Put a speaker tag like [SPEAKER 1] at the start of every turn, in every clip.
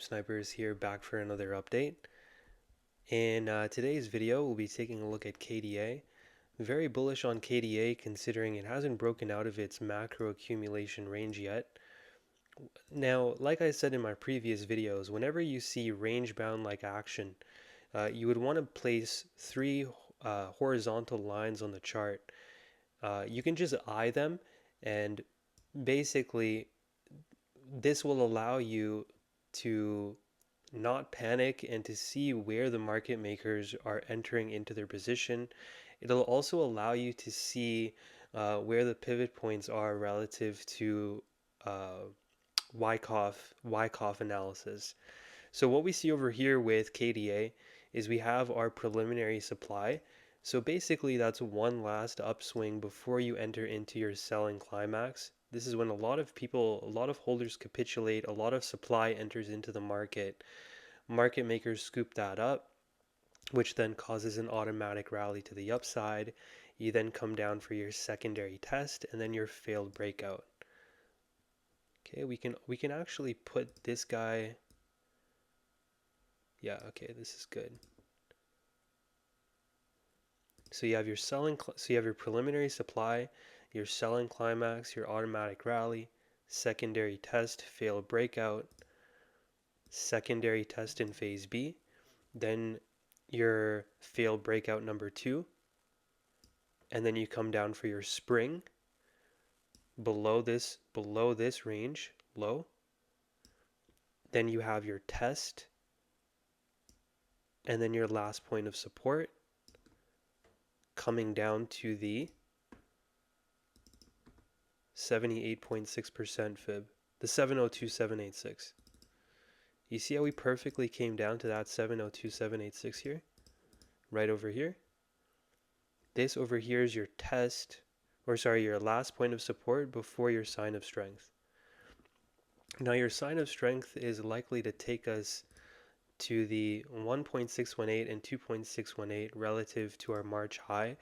[SPEAKER 1] PipSnipers here, back for another update. In today's video, we'll be taking a look at KDA. Very bullish on KDA considering it hasn't broken out of its macro accumulation range yet. Now, like I said in my previous videos, whenever you see range-bound like action, you would want to place three horizontal lines on the chart. You can just eye them, and basically this will allow you to not panic and to see where the market makers are entering into their position. It'll also allow you to see where the pivot points are relative to uh, Wycoff analysis. So what we see over here with KDA is we have our preliminary supply. So basically that's one last upswing before you enter into your selling climax. This is when a lot of holders capitulate, a lot of supply enters into the market. Market makers scoop that up, which then causes an automatic rally to the upside. You then come down for your secondary test and then your failed breakout. Okay, we can actually put this guy. Yeah, okay, this is good. So you have your preliminary supply, your selling climax, your automatic rally, secondary test, failed breakout, secondary test in phase B, then your failed breakout number 2, and then you come down for your spring below this range low. Then you have your test and then your last point of support coming down to the 78.6% fib, the 702,786. You see how we perfectly came down to that 702,786 here, right over here. This over here is your test, or sorry, your last point of support before your sign of strength. Now your sign of strength is likely to take us to the 1.618 and 2.618 relative to our March high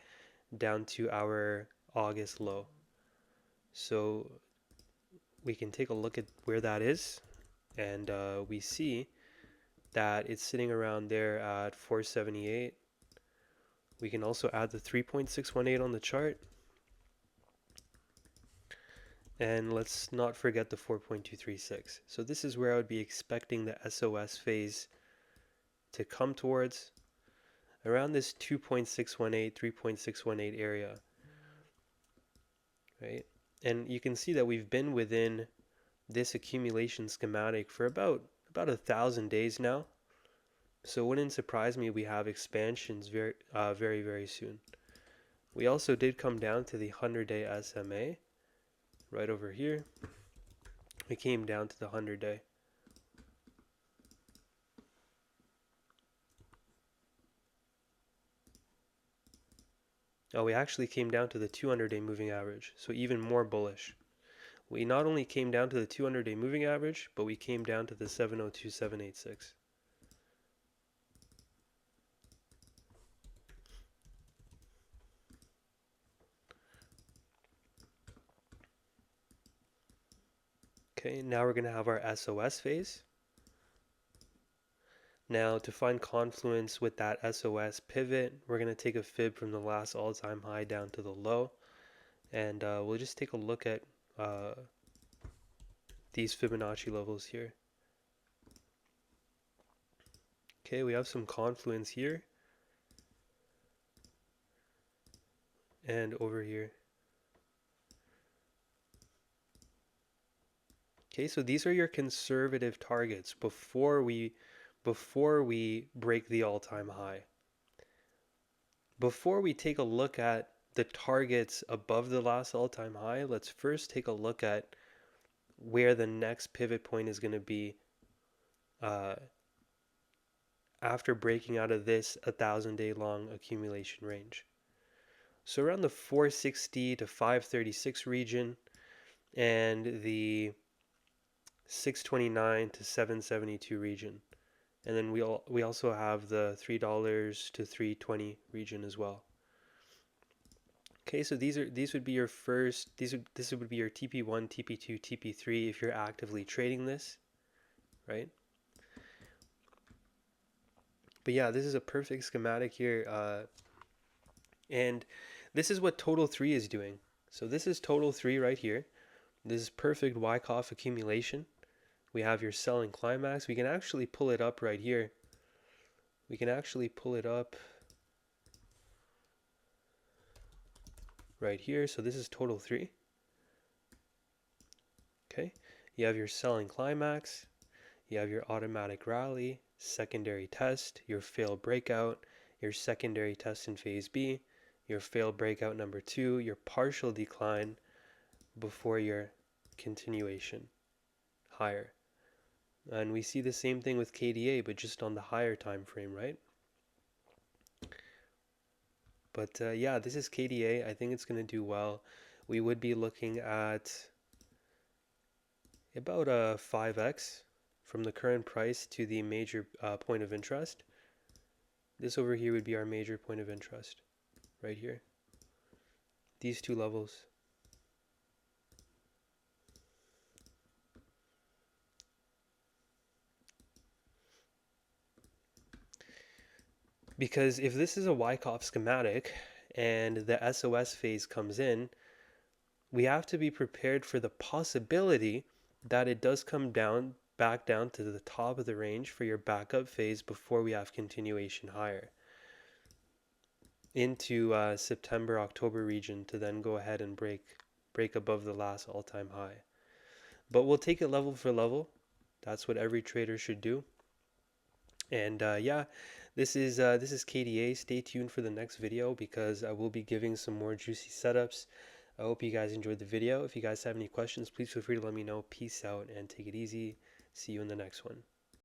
[SPEAKER 1] down to our August low. So we can take a look at where that is, and we see that it's sitting around there at 478. We can also add the 3.618 on the chart, and let's not forget the 4.236. So this is where I would be expecting the SOS phase to come towards, around this 2.618, 3.618 area, right? And you can see that we've been within this accumulation schematic for about 1,000 days now. So it wouldn't surprise me we have expansions very soon. We also did come down to the 100-day SMA right over here. We came down to the 100-day. Oh, we actually came down to the 200-day moving average, so even more bullish. We not only came down to the 200-day moving average, but we came down to the 702,786. Okay, now we're going to have our SOS phase. Now to find confluence with that SOS pivot, we're going to take a fib from the last all-time high down to the low. And we'll just take a look at these Fibonacci levels here. Okay, we have some confluence here and over here. Okay, so these are your conservative targets before we break the all-time high. Before we take a look at the targets above the last all-time high, let's first take a look at where the next pivot point is going to be after breaking out of this 1,000-day long accumulation range. So around the 460 to 536 region and the 629 to 772 region. And then we also have the $3 to 320 region as well. Okay, so these would be your this would be your TP1, TP2, TP3 if you're actively trading this, right? But yeah, this is a perfect schematic here. And this is what total 3 is doing. So this is total 3 right here. This is perfect Wyckoff accumulation. We have your sell and climax. We can actually pull it up right here. We can actually pull it up right here. So this is total 3. Okay. You have your sell and climax. You have your automatic rally, secondary test, your failed breakout, your secondary test in phase B, your failed breakout number 2, your partial decline before your continuation higher. And we see the same thing with KDA, but just on the higher time frame, right? But yeah, this is KDA. I think it's going to do well. We would be looking at about a 5x from the current price to the major point of interest. This over here would be our major point of interest, right here. These two levels. Because if this is a Wyckoff schematic and the SOS phase comes in, we have to be prepared for the possibility that it does come down back down to the top of the range for your backup phase before we have continuation higher into September, October region to then go ahead and break above the last all-time high. But we'll take it level for level. That's what every trader should do. And yeah, this is KDA. Stay tuned for the next video because I will be giving some more juicy setups. I hope you guys enjoyed the video. If you guys have any questions, please feel free to let me know. Peace out and take it easy. See you in the next one.